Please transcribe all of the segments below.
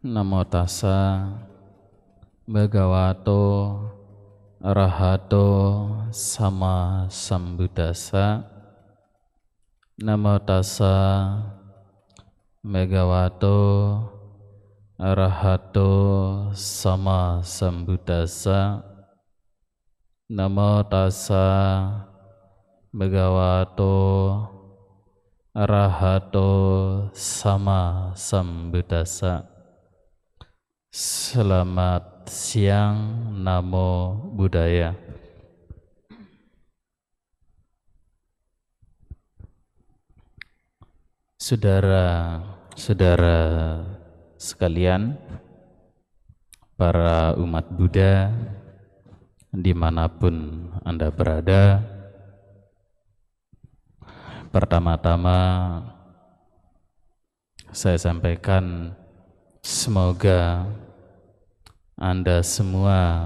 Namo tassa bhagavato arahato sama sambuddhassa. Namo tassa bhagavato arahato sama sambuddhassa. Namo tassa bhagavato arahato sama sambuddhassa. Selamat siang, Namo Buddhaya. Saudara-saudara sekalian, para umat Buddha dimanapun Anda berada, pertama-tama saya sampaikan semoga Anda semua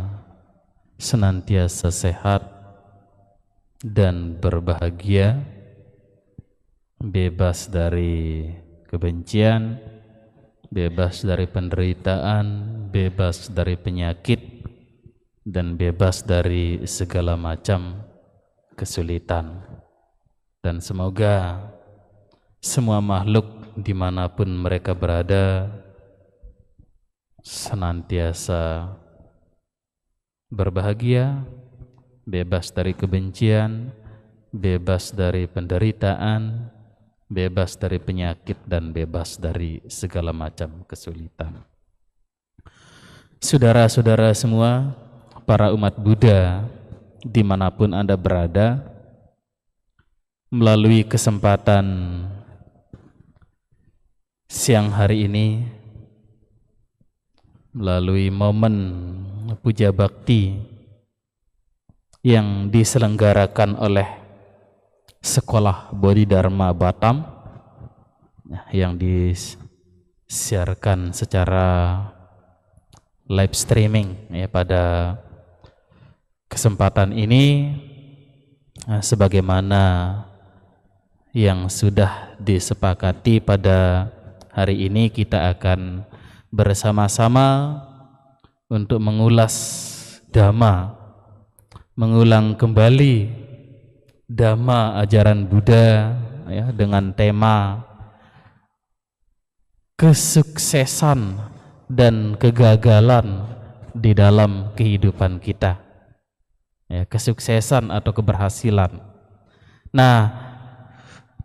senantiasa sehat dan berbahagia, bebas dari kebencian, bebas dari penderitaan, bebas dari penyakit, dan bebas dari segala macam kesulitan. Dan semoga semua makhluk dimanapun mereka berada senantiasa berbahagia, bebas dari kebencian, bebas dari penderitaan, bebas dari penyakit, dan bebas dari segala macam kesulitan. Saudara-saudara semua, para umat Buddha dimanapun Anda berada, melalui kesempatan siang hari ini, melalui momen puja bakti yang diselenggarakan oleh Sekolah Bodhidharma Batam yang disiarkan secara live streaming ya, pada kesempatan ini, sebagaimana yang sudah disepakati pada hari ini, kita akan bersama-sama untuk mengulas Dhamma, mengulang kembali Dhamma ajaran Buddha ya, dengan tema kesuksesan dan kegagalan di dalam kehidupan kita ya, kesuksesan atau keberhasilan. Nah,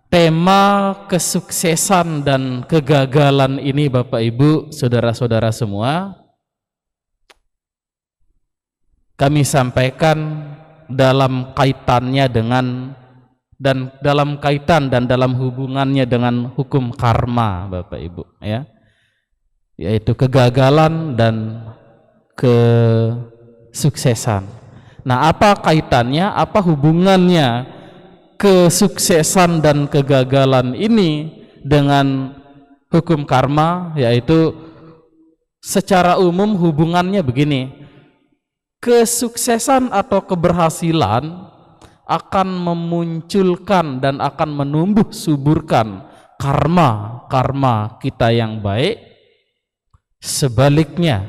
tema kesuksesan dan kegagalan ini, Bapak Ibu, saudara-saudara semua, kami sampaikan dalam kaitannya dengan dalam hubungannya dengan hukum karma, Bapak Ibu, ya, yaitu kegagalan dan kesuksesan. Nah, apa kaitannya, apa hubungannya kesuksesan dan kegagalan ini dengan hukum karma? Yaitu secara umum hubungannya begini: kesuksesan atau keberhasilan akan memunculkan dan akan menumbuh suburkan karma kita yang baik. Sebaliknya,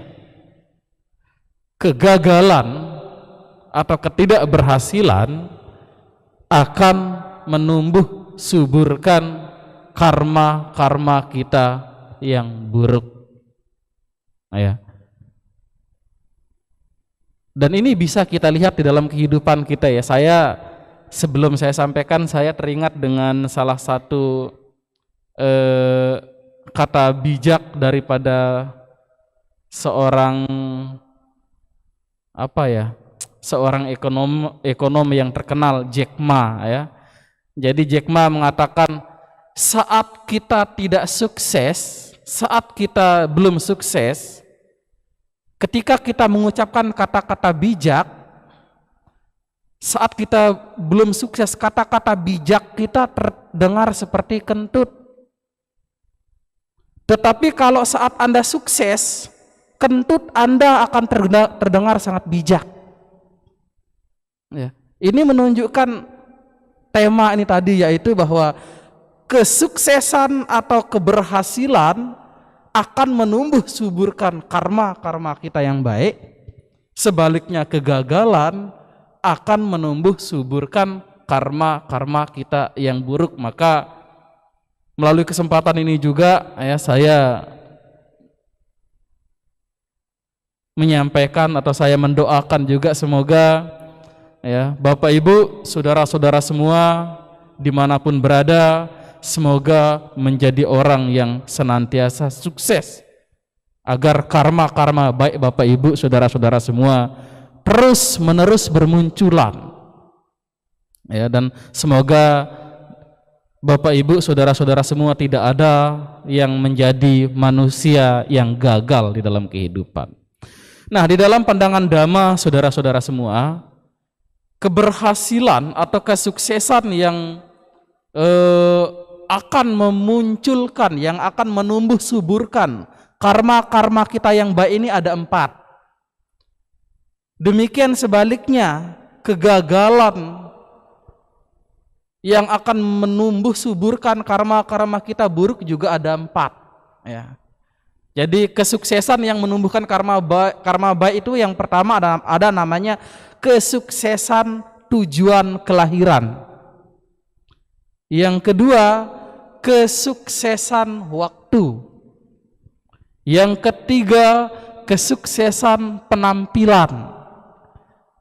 kegagalan atau ketidakberhasilan akan menumbuh suburkan karma kita yang buruk. Ya. Dan ini bisa kita lihat di dalam kehidupan kita ya. Sebelum saya sampaikan, saya teringat dengan salah satu kata bijak daripada seorang ekonom yang terkenal, Jack Ma ya. Jadi Jack Ma mengatakan, saat kita tidak sukses, saat kita belum sukses, ketika kita mengucapkan kata-kata bijak, saat kita belum sukses, kata-kata bijak kita terdengar seperti kentut. Tetapi kalau saat Anda sukses, kentut Anda akan terdengar sangat bijak. Ya. Ini menunjukkan tema ini tadi, yaitu bahwa kesuksesan atau keberhasilan akan menumbuh suburkan karma-karma kita yang baik. Sebaliknya kegagalan akan menumbuh suburkan karma-karma kita yang buruk. Maka melalui kesempatan ini juga ya, saya menyampaikan atau saya mendoakan juga semoga ya Bapak Ibu, saudara-saudara semua dimanapun berada, semoga menjadi orang yang senantiasa sukses, agar karma-karma baik Bapak Ibu, saudara-saudara semua terus menerus bermunculan ya, dan semoga Bapak Ibu, saudara-saudara semua tidak ada yang menjadi manusia yang gagal di dalam kehidupan. Nah, di dalam pandangan Dhamma, saudara-saudara semua, keberhasilan atau kesuksesan yang akan memunculkan, yang akan menumbuh suburkan karma-karma kita yang baik ini ada 4. Demikian sebaliknya, kegagalan yang akan menumbuh suburkan karma-karma kita buruk juga ada 4 ya. Jadi kesuksesan yang menumbuhkan karma baik itu yang pertama ada namanya kesuksesan tujuan kelahiran. Yang kedua, kesuksesan waktu. Yang ketiga, kesuksesan penampilan.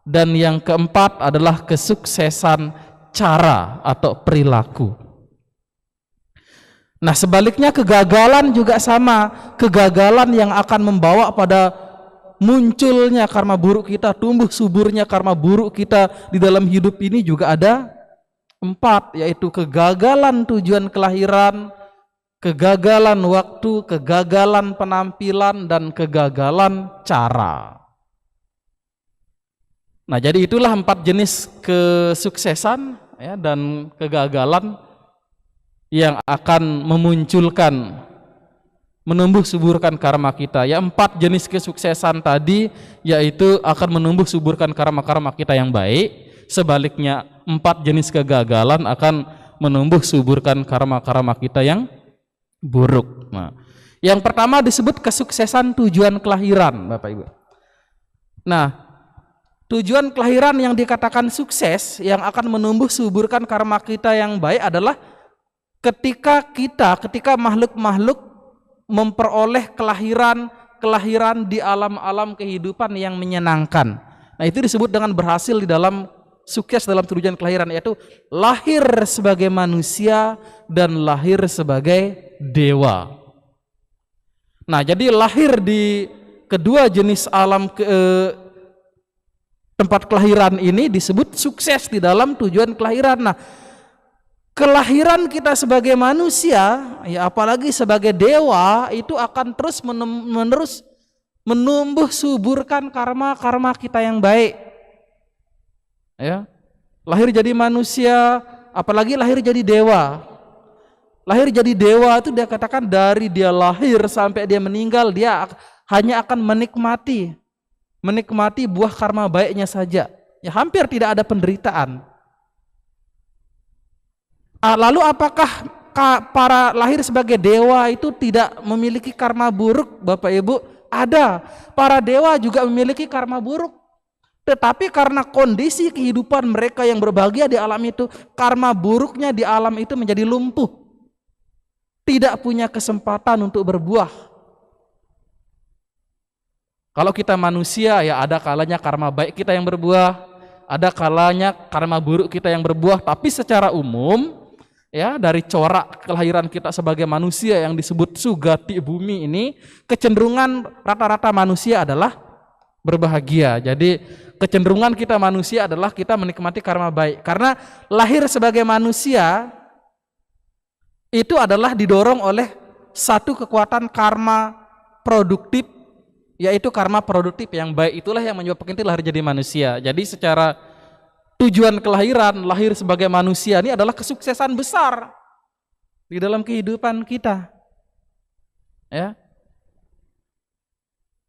Dan yang keempat adalah kesuksesan cara atau perilaku. Nah, sebaliknya kegagalan juga sama. Kegagalan yang akan membawa pada munculnya karma buruk kita, tumbuh suburnya karma buruk kita di dalam hidup ini juga ada 4, yaitu kegagalan tujuan kelahiran, kegagalan waktu, kegagalan penampilan, dan kegagalan cara. Nah, jadi itulah 4 jenis kesuksesan ya, dan kegagalan yang akan memunculkan, menumbuh suburkan karma kita. Ya, 4 jenis kesuksesan tadi yaitu akan menumbuh suburkan karma-karma kita yang baik. Sebaliknya 4 jenis kegagalan akan menumbuh suburkan karma-karma kita yang buruk. Nah, yang pertama disebut kesuksesan tujuan kelahiran, Bapak Ibu. Nah, tujuan kelahiran yang dikatakan sukses yang akan menumbuh suburkan karma kita yang baik adalah ketika makhluk-makhluk memperoleh kelahiran di alam-alam kehidupan yang menyenangkan. Nah, itu disebut dengan berhasil di dalam sukses dalam tujuan kelahiran, yaitu lahir sebagai manusia dan lahir sebagai dewa. Nah, jadi lahir di kedua jenis alam tempat kelahiran ini disebut sukses di dalam tujuan kelahiran. Nah, kelahiran kita sebagai manusia, ya apalagi sebagai dewa, itu akan terus menerus menumbuh suburkan karma-karma kita yang baik. Ya, lahir jadi manusia, apalagi lahir jadi dewa. Lahir jadi dewa itu dia katakan dari dia lahir sampai dia meninggal, dia hanya akan menikmati buah karma baiknya saja. Ya, hampir tidak ada penderitaan. Lalu apakah para lahir sebagai dewa itu tidak memiliki karma buruk, Bapak Ibu? Ada. Para dewa juga memiliki karma buruk. Tetapi karena kondisi kehidupan mereka yang berbahagia di alam itu, karma buruknya di alam itu menjadi lumpuh. Tidak punya kesempatan untuk berbuah. Kalau kita manusia, ya ada kalanya karma baik kita yang berbuah, ada kalanya karma buruk kita yang berbuah, tapi secara umum ya, dari corak kelahiran kita sebagai manusia yang disebut sugati bumi ini, kecenderungan rata-rata manusia adalah berbahagia. Jadi kecenderungan kita manusia adalah kita menikmati karma baik. Karena lahir sebagai manusia itu adalah didorong oleh satu kekuatan karma produktif, yaitu karma produktif yang baik. Itulah yang menyebabkan kita lahir jadi manusia. Jadi secara tujuan kelahiran, lahir sebagai manusia ini adalah kesuksesan besar di dalam kehidupan kita. Ya.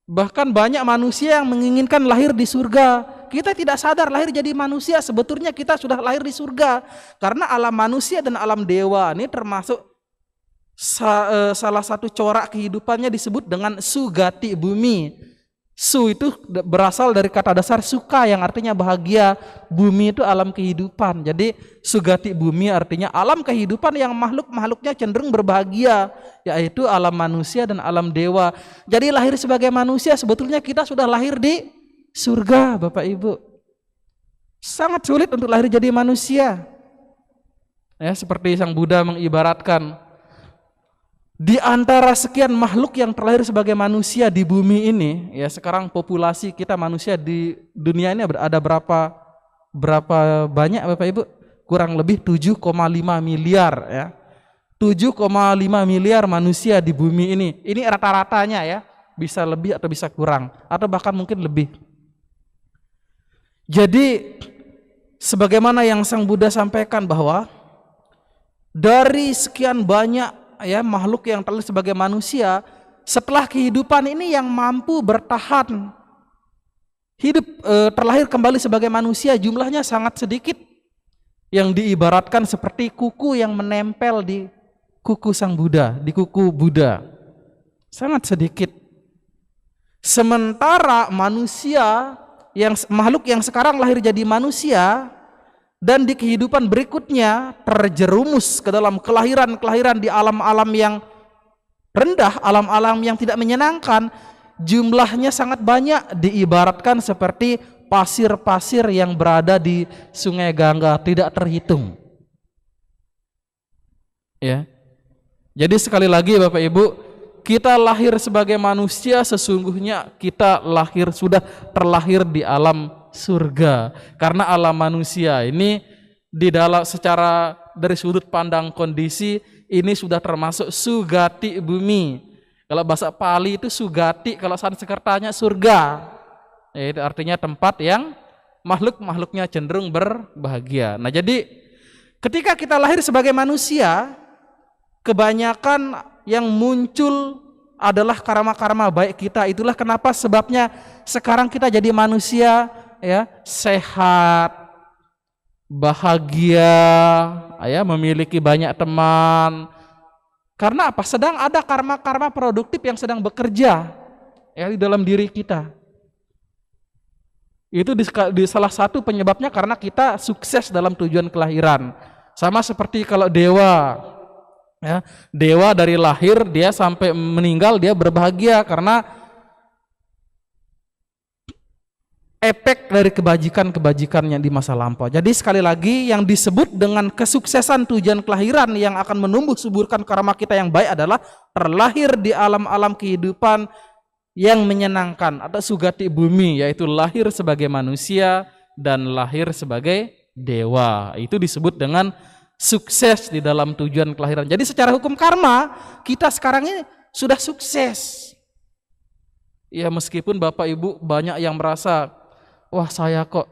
Bahkan banyak manusia yang menginginkan lahir di surga. Kita tidak sadar lahir jadi manusia, sebetulnya kita sudah lahir di surga. Karena alam manusia dan alam dewa ini termasuk Salah satu corak kehidupannya disebut dengan sugati bumi. Su itu berasal dari kata dasar suka yang artinya bahagia. Bumi itu alam kehidupan. Jadi sugati bumi artinya alam kehidupan yang makhluknya cenderung berbahagia, yaitu alam manusia dan alam dewa. Jadi lahir sebagai manusia sebetulnya kita sudah lahir di surga, Bapak Ibu. Sangat sulit untuk lahir jadi manusia. Ya, seperti Sang Buddha mengibaratkan, di antara sekian makhluk yang terlahir sebagai manusia di bumi ini, ya sekarang populasi kita manusia di dunia ini ada berapa banyak Bapak Ibu? Kurang lebih 7,5 miliar ya. 7,5 miliar manusia di bumi ini. Ini rata-ratanya ya, bisa lebih atau bisa kurang atau bahkan mungkin lebih. Jadi sebagaimana yang Sang Buddha sampaikan bahwa dari sekian banyak ya makhluk yang terlahir sebagai manusia, setelah kehidupan ini yang mampu bertahan hidup terlahir kembali sebagai manusia jumlahnya sangat sedikit, yang diibaratkan seperti kuku yang menempel di kuku Sang Buddha, di kuku Buddha, sangat sedikit. Sementara manusia yang makhluk yang sekarang lahir jadi manusia dan di kehidupan berikutnya terjerumus ke dalam kelahiran-kelahiran di alam-alam yang rendah, alam-alam yang tidak menyenangkan, jumlahnya sangat banyak, diibaratkan seperti pasir-pasir yang berada di Sungai Gangga, tidak terhitung. Ya. Jadi sekali lagi Bapak Ibu, kita lahir sebagai manusia sesungguhnya kita sudah terlahir di alam surga, karena alam manusia ini di dalam secara dari sudut pandang kondisi ini sudah termasuk sugati bumi. Kalau bahasa Pali itu sugati, kalau Sanskertanya surga. Itu artinya tempat yang makhluknya cenderung berbahagia. Nah, jadi ketika kita lahir sebagai manusia, kebanyakan yang muncul adalah karma-karma baik kita. Itulah kenapa sebabnya sekarang kita jadi manusia ya sehat, bahagia, ya memiliki banyak teman. Karena apa? Sedang ada karma-karma produktif yang sedang bekerja ya di dalam diri kita. Itu di salah satu penyebabnya karena kita sukses dalam tujuan kelahiran. Sama seperti kalau dewa, ya dewa dari lahir dia sampai meninggal dia berbahagia karena efek dari kebajikan-kebajikannya di masa lampau. Jadi sekali lagi yang disebut dengan kesuksesan tujuan kelahiran yang akan menumbuh suburkan karma kita yang baik adalah terlahir di alam-alam kehidupan yang menyenangkan atau sugati bumi, yaitu lahir sebagai manusia dan lahir sebagai dewa. Itu disebut dengan sukses di dalam tujuan kelahiran. Jadi secara hukum karma kita sekarang ini sudah sukses. Ya meskipun Bapak Ibu banyak yang merasa, wah saya kok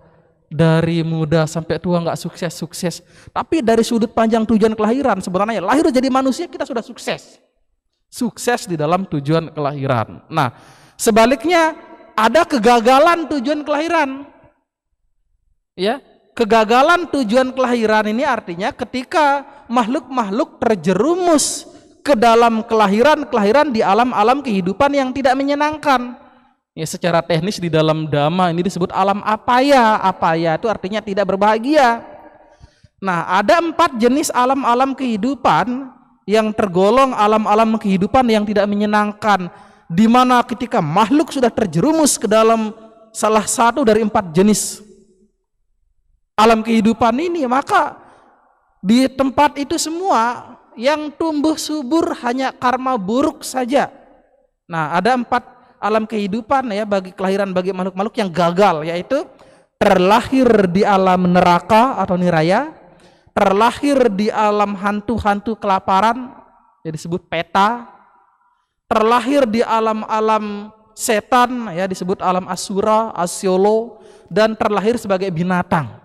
dari muda sampai tua nggak sukses. Tapi dari sudut pandang tujuan kelahiran sebenarnya lahir jadi manusia kita sudah sukses. Sukses di dalam tujuan kelahiran. Nah, sebaliknya ada kegagalan tujuan kelahiran. Ya, kegagalan tujuan kelahiran ini artinya ketika makhluk-makhluk terjerumus ke dalam kelahiran di alam-alam kehidupan yang tidak menyenangkan. Ya, secara teknis di dalam Dhamma ini disebut alam apaya. Apaya itu artinya tidak berbahagia. Nah, ada 4 jenis alam-alam kehidupan yang tergolong alam-alam kehidupan yang tidak menyenangkan, di mana ketika makhluk sudah terjerumus ke dalam salah satu dari 4 jenis alam kehidupan ini, maka di tempat itu semua yang tumbuh subur hanya karma buruk saja. Nah, ada 4 alam kehidupan ya bagi kelahiran bagi makhluk-makhluk yang gagal, yaitu terlahir di alam neraka atau niraya, terlahir di alam hantu-hantu kelaparan yang disebut peta, terlahir di alam-alam setan ya disebut alam asura, asyolo, dan terlahir sebagai binatang.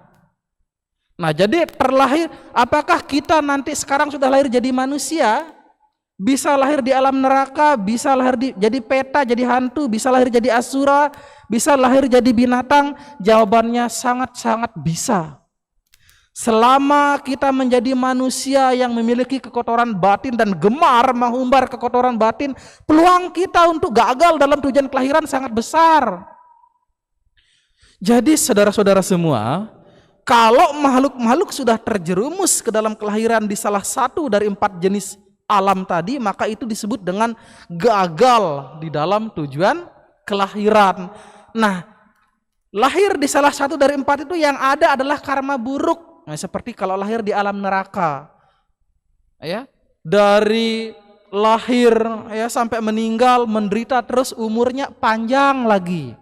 Nah, jadi terlahir, apakah kita nanti sekarang sudah lahir jadi manusia, bisa lahir di alam neraka, bisa lahir jadi peta, jadi hantu, bisa lahir jadi asura, bisa lahir jadi binatang? Jawabannya sangat-sangat bisa. Selama kita menjadi manusia yang memiliki kekotoran batin dan gemar mengumbar kekotoran batin, peluang kita untuk gagal dalam tujuan kelahiran sangat besar. Jadi saudara-saudara semua, kalau makhluk-makhluk sudah terjerumus ke dalam kelahiran di salah satu dari 4 jenis alam tadi, maka itu disebut dengan gagal di dalam tujuan kelahiran. Nah, lahir di salah satu dari 4 itu yang ada adalah karma buruk. Nah, seperti kalau lahir di alam neraka, ya, dari lahir ya sampai meninggal menderita terus umurnya panjang lagi.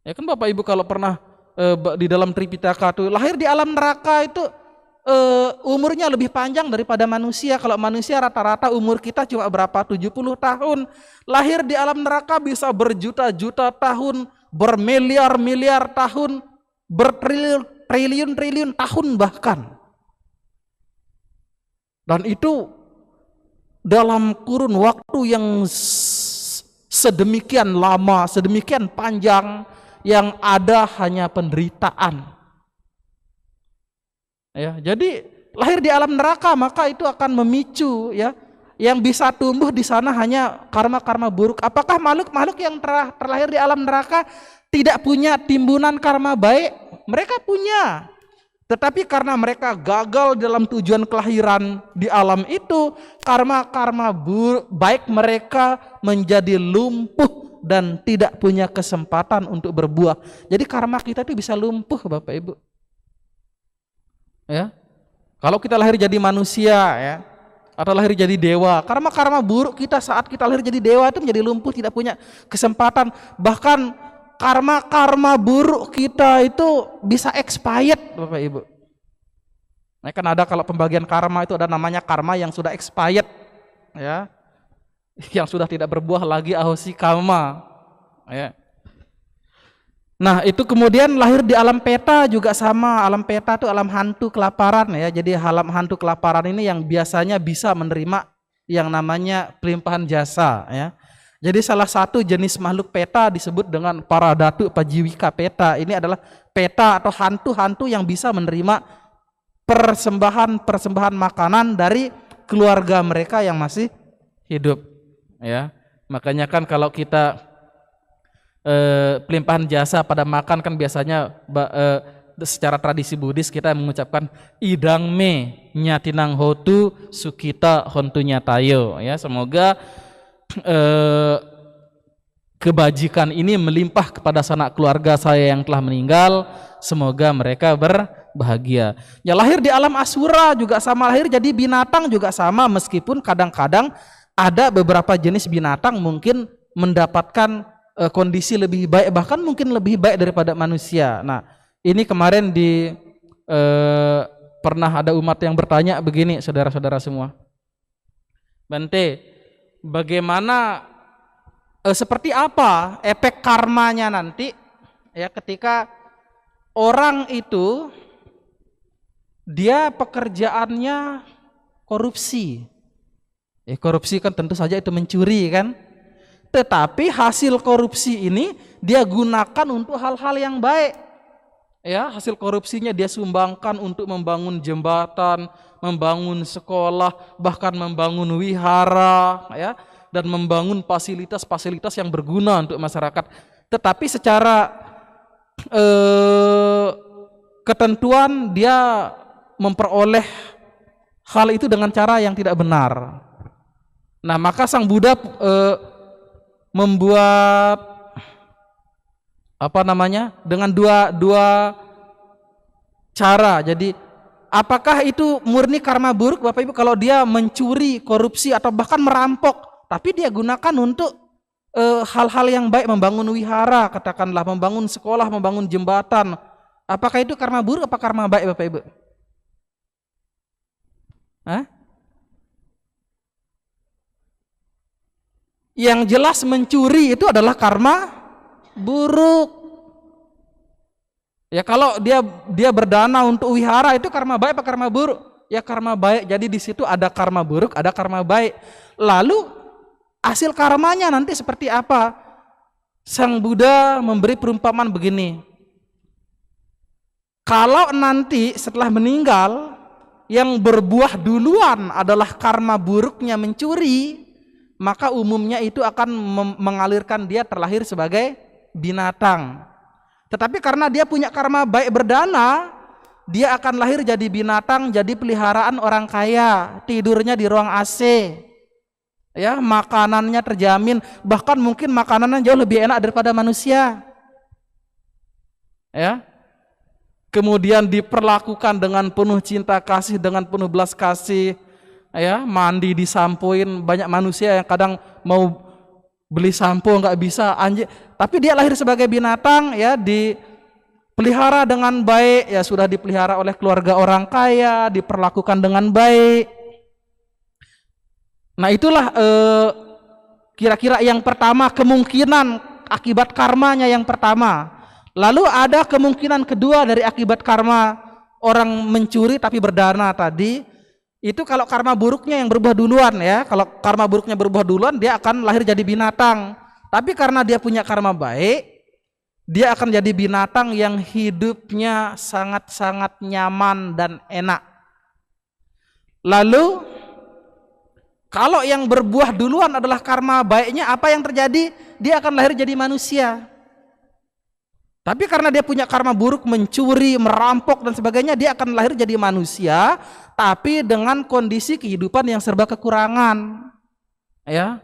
Ya kan Bapak Ibu kalau pernah di dalam Tripitaka tuh lahir di alam neraka itu umurnya lebih panjang daripada manusia. Kalau manusia rata-rata umur kita cuma berapa? 70 tahun. Lahir di alam neraka bisa berjuta-juta tahun, bermiliar-miliar tahun, bertriliun-triliun tahun bahkan. Dan itu dalam kurun waktu yang sedemikian lama, sedemikian panjang, yang ada hanya penderitaan. Ya, jadi lahir di alam neraka maka itu akan memicu ya, yang bisa tumbuh di sana hanya karma-karma buruk. Apakah makhluk-makhluk yang terlahir di alam neraka tidak punya timbunan karma baik? Mereka punya. Tetapi karena mereka gagal dalam tujuan kelahiran di alam itu, karma-karma baik mereka menjadi lumpuh dan tidak punya kesempatan untuk berbuah. Jadi karma kita itu bisa lumpuh Bapak Ibu. Ya. Kalau kita lahir jadi manusia ya, atau lahir jadi dewa, karma-karma buruk kita saat kita lahir jadi dewa itu menjadi lumpuh, tidak punya kesempatan. Bahkan karma-karma buruk kita itu bisa expired Bapak Ibu. Nah, kan ada kalau pembagian karma itu ada namanya karma yang sudah expired ya, yang sudah tidak berbuah lagi, ahosi karma ya. Nah itu kemudian lahir di alam peta juga sama. Alam peta itu alam hantu kelaparan ya. Jadi alam hantu kelaparan ini yang biasanya bisa menerima yang namanya pelimpahan jasa ya. Jadi salah satu jenis makhluk peta disebut dengan para datu pajiwika peta. Ini adalah peta atau hantu-hantu yang bisa menerima persembahan makanan dari keluarga mereka yang masih hidup ya. Makanya kan kalau kita pelimpahan jasa pada makan kan biasanya secara tradisi Buddhis kita mengucapkan idang me nyatinang hotu sukita hontu nyatayo ya, semoga kebajikan ini melimpah kepada sanak keluarga saya yang telah meninggal, semoga mereka berbahagia. Ya lahir di alam asura juga sama, lahir jadi binatang juga sama, meskipun kadang-kadang ada beberapa jenis binatang mungkin mendapatkan kondisi lebih baik, bahkan mungkin lebih baik daripada manusia. Nah ini kemarin pernah ada umat yang bertanya begini, saudara-saudara semua, Bante, bagaimana seperti apa efek karmanya nanti ya ketika orang itu dia pekerjaannya korupsi. Korupsi kan tentu saja itu mencuri kan. Tetapi hasil korupsi ini dia gunakan untuk hal-hal yang baik. Ya, hasil korupsinya dia sumbangkan untuk membangun jembatan, membangun sekolah, bahkan membangun wihara, ya, dan membangun fasilitas-fasilitas yang berguna untuk masyarakat. Tetapi secara ketentuan dia memperoleh hal itu dengan cara yang tidak benar. Nah, maka Sang Buddha membuat dengan dua cara. Jadi apakah itu murni karma buruk Bapak Ibu kalau dia mencuri, korupsi atau bahkan merampok, tapi dia gunakan untuk hal-hal yang baik, membangun wihara, katakanlah membangun sekolah, membangun jembatan. Apakah itu karma buruk apa karma baik Bapak Ibu? Hah? Yang jelas mencuri itu adalah karma buruk. Ya kalau dia berdana untuk wihara itu karma baik apa karma buruk? Ya karma baik. Jadi di situ ada karma buruk, ada karma baik. Lalu hasil karmanya nanti seperti apa? Sang Buddha memberi perumpamaan begini. Kalau nanti setelah meninggal yang berbuah duluan adalah karma buruknya mencuri, maka umumnya itu akan mengalirkan dia terlahir sebagai binatang. Tetapi karena dia punya karma baik berdana, dia akan lahir jadi binatang, jadi peliharaan orang kaya, tidurnya di ruang AC, ya, makanannya terjamin, bahkan mungkin makanannya jauh lebih enak daripada manusia, ya. Kemudian diperlakukan dengan penuh cinta kasih, dengan penuh belas kasih, ya, mandi disampoin. Banyak manusia yang kadang mau beli sampo nggak bisa, anjing, tapi dia lahir sebagai binatang, ya, dipelihara dengan baik, ya, sudah dipelihara oleh keluarga orang kaya, diperlakukan dengan baik. Nah, itulah kira-kira yang pertama, kemungkinan akibat karmanya yang pertama. Lalu ada kemungkinan kedua dari akibat karma orang mencuri tapi berdana tadi. Itu kalau karma buruknya yang berubah duluan, ya. Kalau karma buruknya berubah duluan, dia akan lahir jadi binatang. Tapi karena dia punya karma baik, dia akan jadi binatang yang hidupnya sangat-sangat nyaman dan enak. Lalu kalau yang berbuah duluan adalah karma baiknya, apa yang terjadi? Dia akan lahir jadi manusia. Tapi karena dia punya karma buruk, mencuri, merampok dan sebagainya, dia akan lahir jadi manusia, tapi dengan kondisi kehidupan yang serba kekurangan. Ya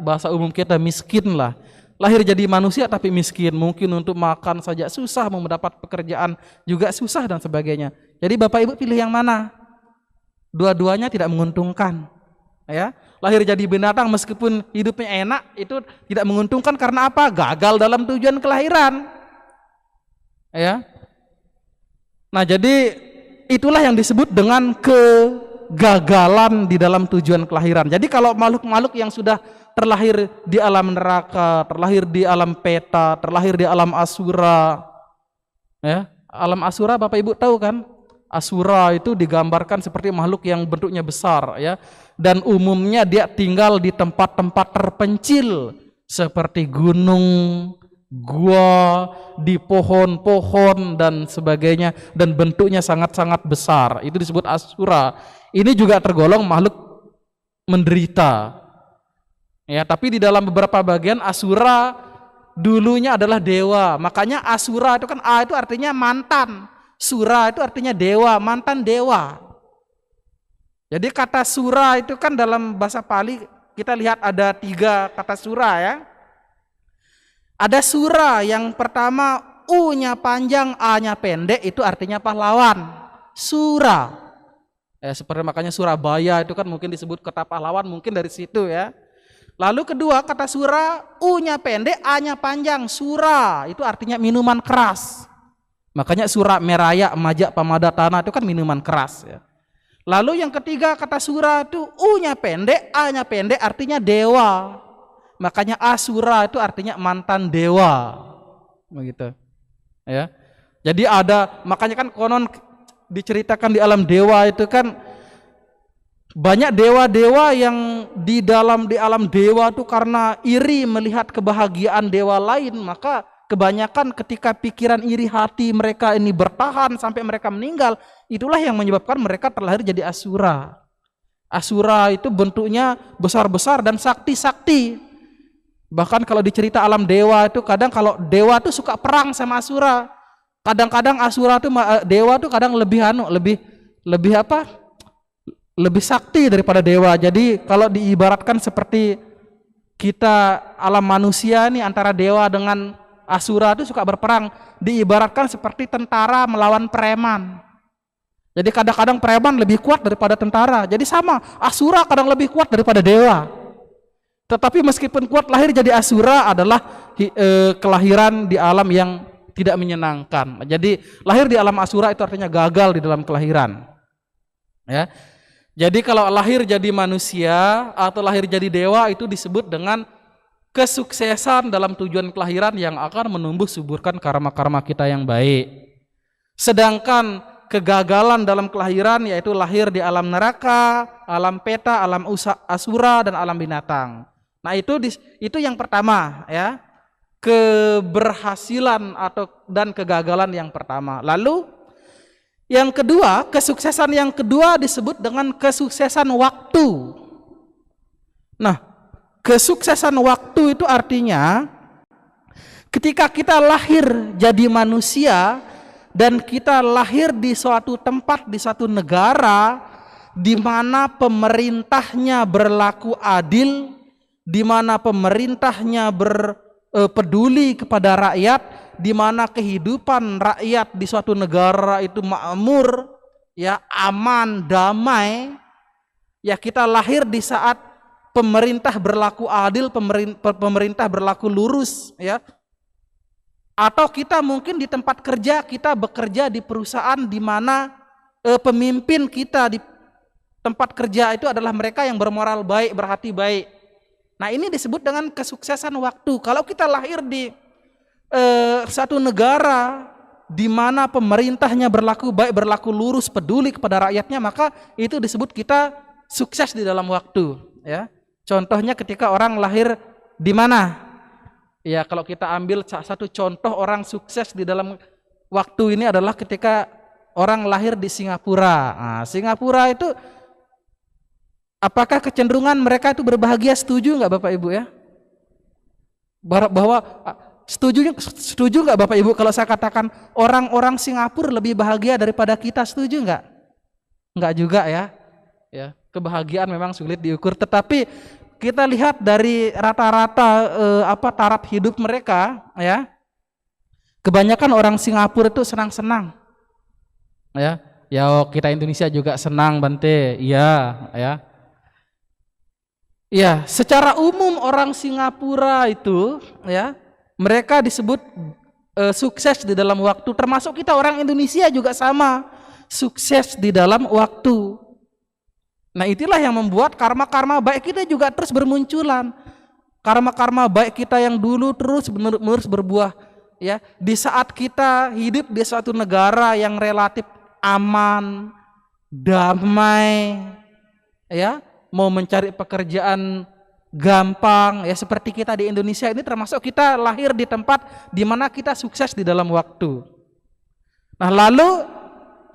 bahasa umum kita miskin lah. Lahir jadi manusia tapi miskin, mungkin untuk makan saja susah, mau mendapat pekerjaan juga susah dan sebagainya. Jadi Bapak Ibu pilih yang mana? Dua-duanya tidak menguntungkan. Ya, lahir jadi binatang meskipun hidupnya enak itu tidak menguntungkan karena apa? Gagal dalam tujuan kelahiran. Ya. Nah, jadi itulah yang disebut dengan kegagalan di dalam tujuan kelahiran. Jadi kalau makhluk-makhluk yang sudah terlahir di alam neraka, terlahir di alam peta, terlahir di alam asura, ya, alam asura Bapak Ibu tahu kan? Asura itu digambarkan seperti makhluk yang bentuknya besar, ya, dan umumnya dia tinggal di tempat-tempat terpencil seperti gunung, gua, di pohon-pohon dan sebagainya, dan bentuknya sangat-sangat besar. Itu disebut asura. Ini juga tergolong makhluk menderita. Ya, tapi di dalam beberapa bagian asura dulunya adalah dewa. Makanya asura itu kan A itu artinya mantan. Sura itu artinya dewa, mantan dewa. Jadi kata sura itu kan dalam bahasa Pali kita lihat ada 3 kata sura, ya. Ada sura yang pertama U-nya panjang, A-nya pendek, itu artinya pahlawan. Sura. Seperti makanya Surabaya itu kan mungkin disebut kota pahlawan, mungkin dari situ, ya. Lalu kedua kata sura, U-nya pendek, A-nya panjang. Sura itu artinya minuman keras. Makanya sura meraya, majak, pamadatana itu kan minuman keras, ya. Lalu yang ketiga kata sura itu U-nya pendek, A-nya pendek, artinya dewa. Makanya asura itu artinya mantan dewa, begitu, ya. Jadi ada, makanya kan konon diceritakan di alam dewa itu kan banyak dewa-dewa yang di alam dewa itu karena iri melihat kebahagiaan dewa lain, maka kebanyakan ketika pikiran iri hati mereka ini bertahan sampai mereka meninggal, itulah yang menyebabkan mereka terlahir jadi asura. Asura itu bentuknya besar-besar dan sakti-sakti. Bahkan kalau dicerita alam dewa itu kadang kalau dewa itu suka perang sama asura. Kadang-kadang asura itu dewa itu kadang lebih apa? Lebih sakti daripada dewa. Jadi kalau diibaratkan seperti kita alam manusia nih antara dewa dengan asura itu suka berperang, diibaratkan seperti tentara melawan preman. Jadi kadang-kadang preman lebih kuat daripada tentara. Jadi sama, asura kadang lebih kuat daripada dewa. Tetapi meskipun kuat, lahir jadi asura adalah kelahiran di alam yang tidak menyenangkan. Jadi lahir di alam asura itu artinya gagal di dalam kelahiran. Ya. Jadi kalau lahir jadi manusia atau lahir jadi dewa itu disebut dengan kesuksesan dalam tujuan kelahiran yang akan menumbuh suburkan karma-karma kita yang baik. Sedangkan kegagalan dalam kelahiran yaitu lahir di alam neraka, alam peta, alam asura dan alam binatang. Nah, itu yang pertama, ya. Keberhasilan dan kegagalan yang pertama. Lalu Yang kedua, kesuksesan yang kedua disebut dengan kesuksesan waktu. Nah, kesuksesan waktu itu artinya ketika kita lahir jadi manusia dan kita lahir di suatu tempat, di suatu negara di mana pemerintahnya berlaku adil, di mana pemerintahnya peduli kepada rakyat, di mana kehidupan rakyat di suatu negara itu makmur, ya, aman, damai. Ya, kita lahir di saat pemerintah berlaku adil, pemerintah berlaku lurus, ya. Atau kita mungkin di tempat kerja, kita bekerja di perusahaan di mana pemimpin kita di tempat kerja itu adalah mereka yang bermoral baik, berhati baik. Nah, ini disebut dengan kesuksesan waktu. Kalau kita lahir di satu negara di mana pemerintahnya berlaku baik, berlaku lurus, peduli kepada rakyatnya, maka itu disebut kita sukses di dalam waktu, ya. Contohnya ketika orang lahir di mana? Ya, kalau kita ambil satu contoh orang sukses di dalam waktu ini adalah ketika orang lahir di Singapura. Nah, Singapura itu apakah kecenderungan mereka itu berbahagia? Setuju nggak Bapak Ibu, ya? Bahwa setuju nggak Bapak Ibu kalau saya katakan orang-orang Singapura lebih bahagia daripada kita? Setuju nggak? Nggak juga, ya. Ya, kebahagiaan memang sulit diukur, tetapi kita lihat dari rata-rata taraf hidup mereka, ya. Kebanyakan orang Singapura itu senang-senang. Ya. Ya, kita Indonesia juga senang, Bante. Iya, ya. Ya, secara umum orang Singapura itu, ya, mereka disebut sukses di dalam waktu, termasuk kita orang Indonesia juga sama, sukses di dalam waktu. Nah, itulah yang membuat karma-karma baik kita juga terus bermunculan. Karma-karma baik kita yang dulu terus menerus berbuah, ya. Di saat kita hidup di suatu negara yang relatif aman, damai, ya, mau mencari pekerjaan gampang, ya, seperti kita di Indonesia ini, termasuk kita lahir di tempat di mana kita sukses di dalam waktu. Nah, lalu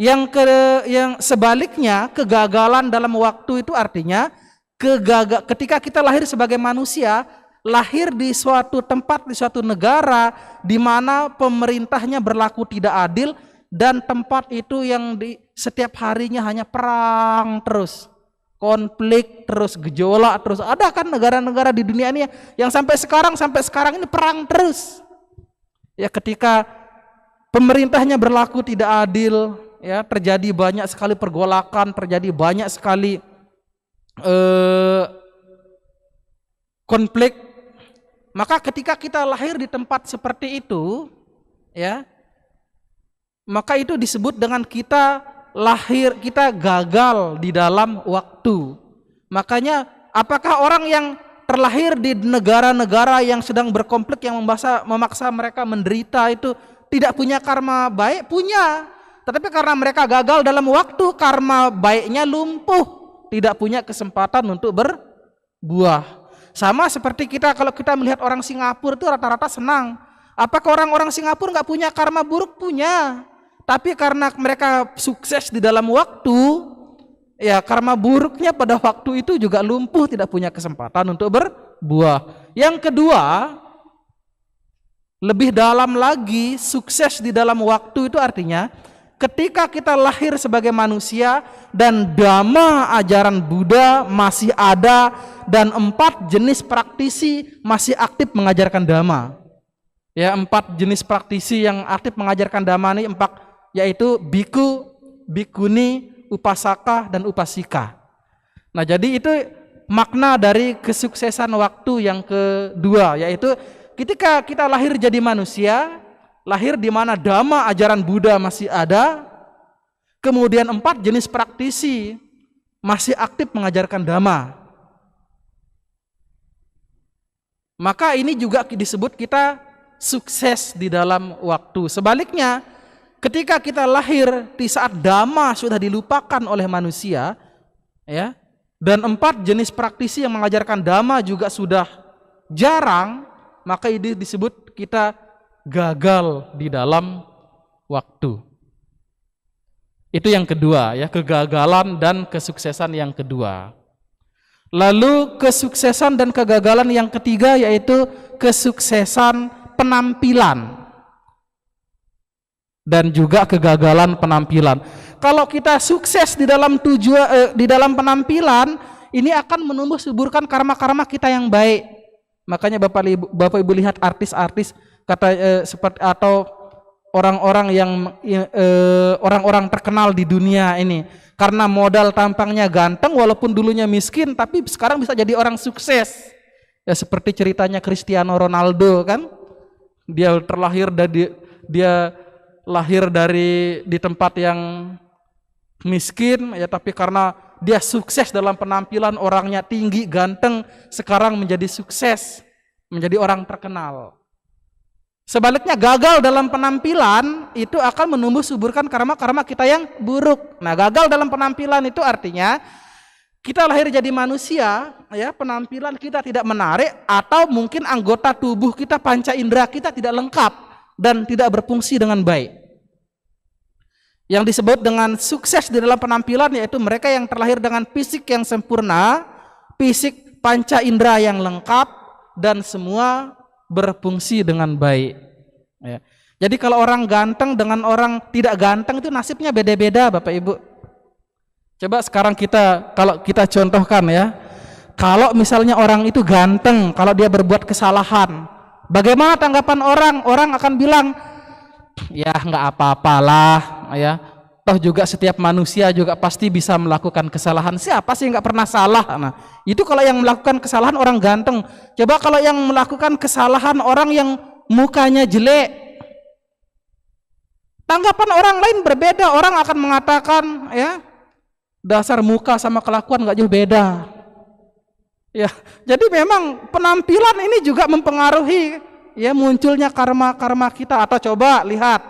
yang sebaliknya, kegagalan dalam waktu itu artinya ketika kita lahir sebagai manusia, lahir di suatu tempat, di suatu negara di mana pemerintahnya berlaku tidak adil, dan tempat itu yang di setiap harinya hanya perang terus, konflik terus, gejolak terus. Ada kan negara-negara di dunia ini yang sampai sekarang ini perang terus. Ya, ketika pemerintahnya berlaku tidak adil, ya, terjadi banyak sekali pergolakan, terjadi banyak sekali konflik. Maka ketika kita lahir di tempat seperti itu, ya, maka itu disebut dengan kita lahir, kita gagal di dalam waktu. Makanya apakah orang yang terlahir di negara-negara yang sedang berkonflik, yang memaksa mereka menderita itu tidak punya karma baik? Punya. Tetapi karena mereka gagal dalam waktu, karma baiknya lumpuh, tidak punya kesempatan untuk berbuah. Sama seperti kita, kalau kita melihat orang Singapura itu rata-rata senang. Apakah orang-orang Singapura nggak punya karma buruk? Punya. Tapi karena mereka sukses di dalam waktu, ya, karma buruknya pada waktu itu juga lumpuh, tidak punya kesempatan untuk berbuah. Yang kedua, lebih dalam lagi, sukses di dalam waktu itu artinya ketika kita lahir sebagai manusia dan dhamma ajaran Buddha masih ada dan 4 jenis praktisi masih aktif mengajarkan dhamma. Ya, 4 jenis praktisi yang aktif mengajarkan dhamma ini 4, yaitu biku, bikuni, upasaka, dan upasika. Nah, jadi itu makna dari kesuksesan waktu yang kedua, yaitu ketika kita lahir jadi manusia, lahir di mana dhamma ajaran Buddha masih ada, kemudian 4 jenis praktisi masih aktif mengajarkan dhamma. Maka ini juga disebut kita sukses di dalam waktu. Sebaliknya, ketika kita lahir di saat dhamma sudah dilupakan oleh manusia, ya, dan 4 jenis praktisi yang mengajarkan dhamma juga sudah jarang, maka ini disebut kita gagal di dalam waktu. Itu yang kedua ya, kegagalan dan kesuksesan yang kedua. Lalu kesuksesan dan kegagalan yang ketiga yaitu kesuksesan penampilan dan juga kegagalan penampilan. Kalau kita sukses di dalam di dalam penampilan, ini akan menumbuh suburkan karma-karma kita yang baik. Makanya Bapak Ibu lihat artis-artis seperti atau orang-orang yang orang-orang terkenal di dunia ini, karena modal tampangnya ganteng walaupun dulunya miskin tapi sekarang bisa jadi orang sukses. Ya seperti ceritanya Cristiano Ronaldo kan. Dia lahir dari di tempat yang miskin ya, tapi karena dia sukses dalam penampilan, orangnya tinggi, ganteng, sekarang menjadi sukses, menjadi orang terkenal. Sebaliknya gagal dalam penampilan itu akan menumbuh suburkan karma-karma kita yang buruk. Nah, gagal dalam penampilan itu artinya kita lahir jadi manusia ya, penampilan kita tidak menarik atau mungkin anggota tubuh kita, panca indera kita tidak lengkap dan tidak berfungsi dengan baik. Yang disebut dengan sukses di dalam penampilan yaitu mereka yang terlahir dengan fisik yang sempurna, fisik panca indera yang lengkap dan semua berfungsi dengan baik. Ya. Jadi kalau orang ganteng dengan orang tidak ganteng itu nasibnya beda-beda, Bapak Ibu. Coba sekarang kalau kita contohkan ya, kalau misalnya orang itu ganteng, kalau dia berbuat kesalahan, bagaimana tanggapan orang? Orang akan bilang, ya nggak apa-apalah, ya. Toh juga setiap manusia juga pasti bisa melakukan kesalahan. Siapa sih nggak pernah salah? Nah, itu kalau yang melakukan kesalahan orang ganteng. Coba kalau yang melakukan kesalahan orang yang mukanya jelek, tanggapan orang lain berbeda. Orang akan mengatakan, ya dasar muka sama kelakuan nggak jauh beda. Ya, jadi memang penampilan ini juga mempengaruhi ya munculnya karma-karma kita. Atau coba lihat,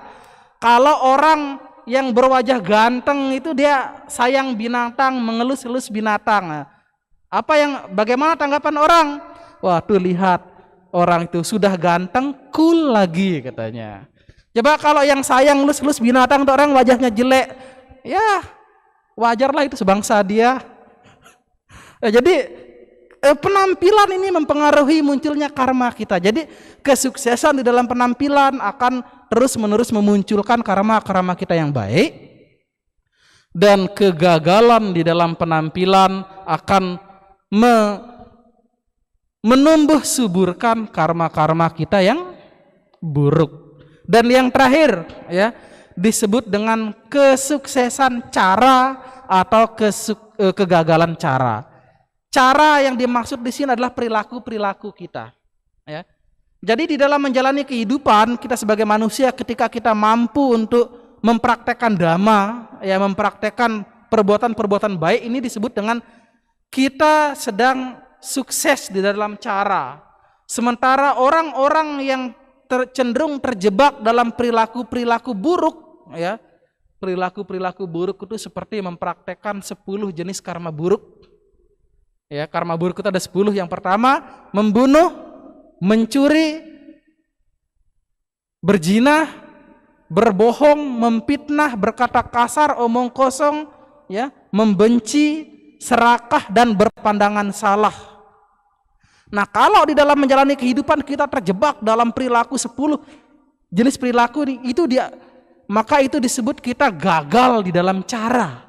kalau orang yang berwajah ganteng itu dia sayang binatang, mengelus-elus binatang. Bagaimana tanggapan orang? Wah, tuh lihat orang itu sudah ganteng, cool lagi katanya. Coba kalau yang sayang elus-elus binatang tuh orang wajahnya jelek, ya wajarlah itu sebangsa dia. Jadi penampilan ini mempengaruhi munculnya karma kita. Jadi kesuksesan di dalam penampilan akan terus-menerus memunculkan karma-karma kita yang baik, dan kegagalan di dalam penampilan akan menumbuh suburkan karma-karma kita yang buruk. Dan yang terakhir ya disebut dengan kesuksesan cara atau kegagalan cara. Cara yang dimaksud di sini adalah perilaku-perilaku kita. Ya. Jadi di dalam menjalani kehidupan kita sebagai manusia, ketika kita mampu untuk mempraktekkan dhamma, ya mempraktekkan perbuatan-perbuatan baik, ini disebut dengan kita sedang sukses di dalam cara. Sementara orang-orang yang cenderung terjebak dalam perilaku-perilaku buruk, ya perilaku-perilaku buruk itu seperti mempraktekkan 10 jenis karma buruk. Ya, karma buruk itu ada 10. Yang pertama, membunuh, mencuri, berzina, berbohong, memfitnah, berkata kasar, omong kosong, ya, membenci, serakah dan berpandangan salah. Nah, kalau di dalam menjalani kehidupan kita terjebak dalam perilaku 10 jenis perilaku itu maka itu disebut kita gagal di dalam cara.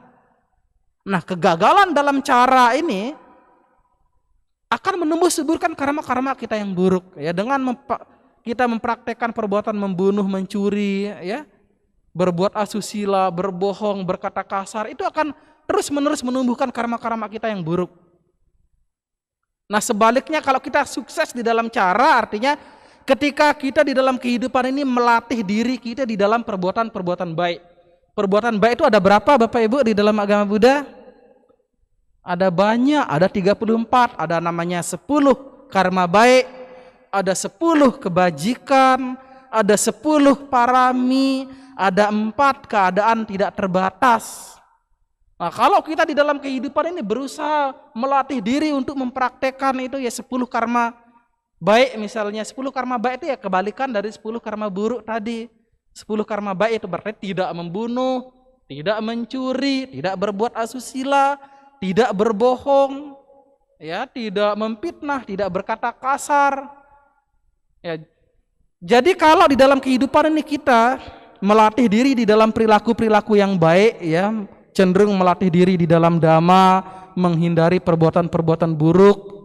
Nah, kegagalan dalam cara ini akan menumbuh suburkan karma-karma kita yang buruk ya, dengan kita mempraktekkan perbuatan membunuh, mencuri, ya, berbuat asusila, berbohong, berkata kasar, itu akan terus-menerus menumbuhkan karma-karma kita yang buruk. Nah, sebaliknya kalau kita sukses di dalam cara, artinya ketika kita di dalam kehidupan ini melatih diri kita di dalam perbuatan-perbuatan baik. Perbuatan baik itu ada berapa Bapak Ibu di dalam agama Buddha? Ada banyak, ada 34, ada namanya 10 karma baik, ada 10 kebajikan, ada 10 parami, ada 4 keadaan tidak terbatas. Nah, kalau kita di dalam kehidupan ini berusaha melatih diri untuk mempraktekkan itu ya 10 karma baik, misalnya 10 karma baik itu ya kebalikan dari 10 karma buruk tadi. 10 karma baik itu berarti tidak membunuh, tidak mencuri, tidak berbuat asusila, tidak berbohong, ya, tidak memfitnah, tidak berkata kasar. Ya, jadi kalau di dalam kehidupan ini kita melatih diri di dalam perilaku-perilaku yang baik, ya, cenderung melatih diri di dalam dhamma, menghindari perbuatan-perbuatan buruk,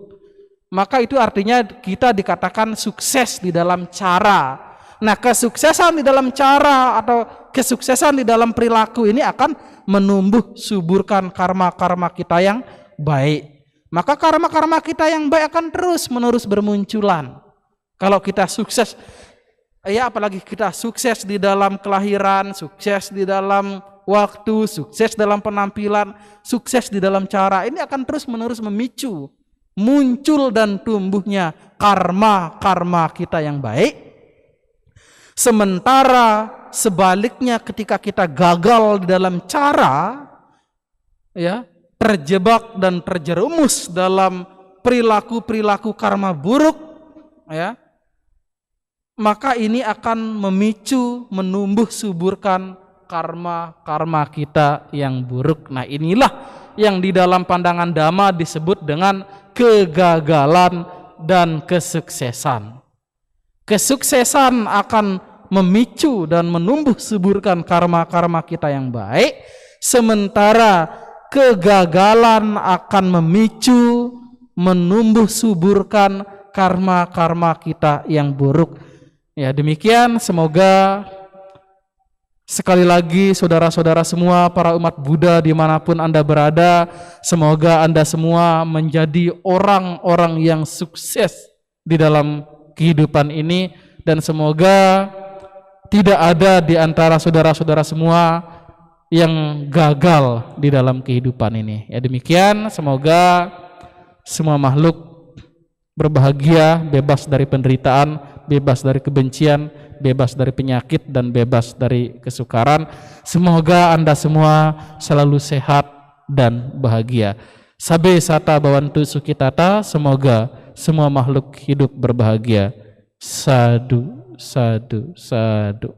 maka itu artinya kita dikatakan sukses di dalam cara. Nah, kesuksesan di dalam cara atau kesuksesan di dalam perilaku ini akan menumbuh suburkan karma-karma kita yang baik. Maka karma-karma kita yang baik akan terus-menerus bermunculan. Kalau kita sukses, ya apalagi kita sukses di dalam kelahiran, sukses di dalam waktu, sukses dalam penampilan, sukses di dalam cara, ini akan terus-menerus memicu muncul dan tumbuhnya karma-karma kita yang baik. Sementara sebaliknya ketika kita gagal di dalam cara, ya, terjebak dan terjerumus dalam perilaku-perilaku karma buruk, ya, maka ini akan memicu, menumbuh suburkan karma-karma kita yang buruk. Nah, inilah yang di dalam pandangan dhamma disebut dengan kegagalan dan kesuksesan. Kesuksesan akan memicu dan menumbuh suburkan karma-karma kita yang baik, sementara kegagalan akan memicu, menumbuh suburkan karma-karma kita yang buruk. Ya, demikian, semoga sekali lagi saudara-saudara semua, para umat Buddha dimanapun Anda berada, semoga Anda semua menjadi orang-orang yang sukses di dalam kehidupan ini, dan semoga tidak ada di antara saudara-saudara semua yang gagal di dalam kehidupan ini. Ya, demikian, semoga semua makhluk berbahagia, bebas dari penderitaan, bebas dari kebencian, bebas dari penyakit, dan bebas dari kesukaran. Semoga Anda semua selalu sehat dan bahagia. Sabe sata bawantu sukitata, semoga semua makhluk hidup berbahagia. Sadu, sadu, sadu.